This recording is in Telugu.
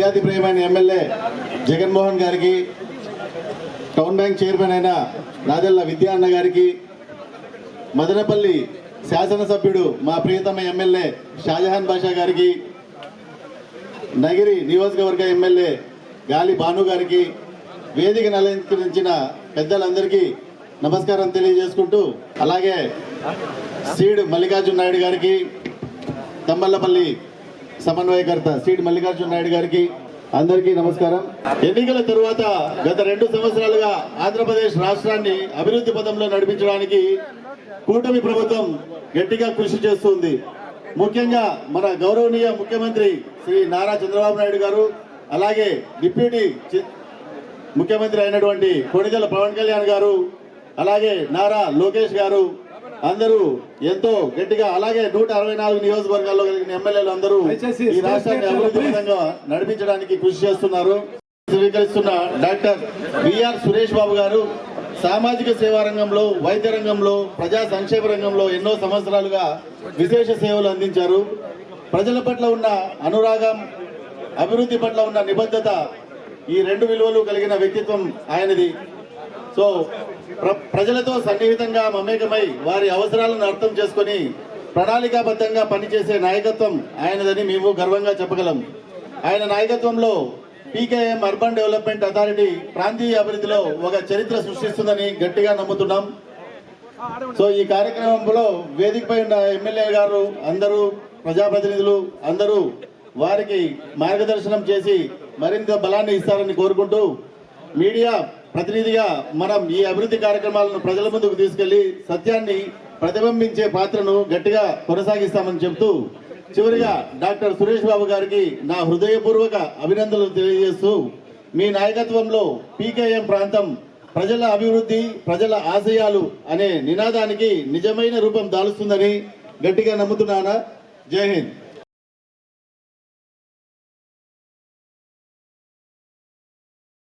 ప్రజాతి ప్రియమైన ఎమ్మెల్యే జగన్మోహన్ గారికి, టౌన్ బ్యాంక్ చైర్మన్ అయిన రాజల్ల విద్యా అన్న గారికి, మదనపల్లి శాసనసభ్యుడు మా ప్రియతమ ఎమ్మెల్యే షాజహాన్ బాషా గారికి, నగిరి నియోజకవర్గ ఎమ్మెల్యే గాలి భాను గారికి, వేదికను అలంకరించిన పెద్దలందరికీ నమస్కారం తెలియజేసుకుంటూ, అలాగే సీడ్ మల్లికార్జున నాయుడు గారికి, తమ్మల్లపల్లి సమన్వయకర్త సీడ్ మల్లికార్జున నాయుడు గారికి అందరికీ నమస్కారం. ఎన్నికల తరువాత గత 2 సంవత్సరాలుగా ఆంధ్రప్రదేశ్ రాష్ట్రాన్ని అభివృద్ధి పథంలో నడిపించడానికి కూటమి ప్రభుత్వం గట్టిగా కృషి చేస్తుంది. ముఖ్యంగా మన గౌరవనీయ ముఖ్యమంత్రి శ్రీ నారా చంద్రబాబు నాయుడు గారు, అలాగే డిప్యూటీ ముఖ్యమంత్రి అయినటువంటి కొణిదెల పవన్ కళ్యాణ్ గారు, అలాగే నారా లోకేష్ గారు అందరూ ఎంతో గట్టిగా, అలాగే 164 నియోజకవర్గాల్లో కలిగిన ఎమ్మెల్యేలు అందరూ ఈ రాష్ట్రాన్ని అభివృద్ధి విధంగా నడిపించడానికి కృషి చేస్తున్నారు. స్వీకరిస్తున్న డాక్టర్ బిఆర్ సురేష్ బాబు గారు సామాజిక సేవా రంగంలో, వైద్య రంగంలో, ప్రజా సంక్షేమ రంగంలో ఎన్నో సంవత్సరాలుగా విశేష సేవలు అందించారు. ప్రజల పట్ల ఉన్న అనురాగం, అభివృద్ధి పట్ల ఉన్న నిబద్ధత, ఈ 2 విలువలు కలిగిన వ్యక్తిత్వం ఆయనది. సో ప్రజలతో సన్నిహితంగా మమేకమై వారి అవసరాలను అర్థం చేసుకొని ప్రణాళికాబద్ధంగా పనిచేసే నాయకత్వం ఆయనదని మేము గర్వంగా చెప్పగలం. ఆయన నాయకత్వంలో పీకేఎం అర్బన్ డెవలప్మెంట్ అథారిటీ ప్రాంతీయ అభివృద్ధిలో ఒక చరిత్ర సృష్టిస్తుందని గట్టిగా నమ్ముతున్నాం. సో ఈ కార్యక్రమంలో వేదికపై ఉన్న ఎమ్మెల్యే గారు అందరూ, ప్రజాప్రతినిధులు అందరూ వారికి మార్గదర్శనం చేసి మరింత బలాన్ని ఇస్తారని కోరుకుంటూ, మీడియా ప్రతినిధిగా మనం ఈ అభివృద్ధి కార్యక్రమాలను ప్రజల ముందుకు తీసుకెళ్లి సత్యాన్ని ప్రతిబింబించే పాత్రను గట్టిగా కొనసాగిస్తామని చెబుతూ, చివరిగా డాక్టర్ సురేష్ బాబు గారికి నా హృదయపూర్వక అభినందనలు తెలియజేస్తూ, మీ నాయకత్వంలో పీకేఎం ప్రాంతం ప్రజల అభివృద్ధి, ప్రజల ఆశయాలు అనే నినాదానికి నిజమైన రూపం దాలుస్తుందని గట్టిగా నమ్ముతున్నానా. జై హింద్.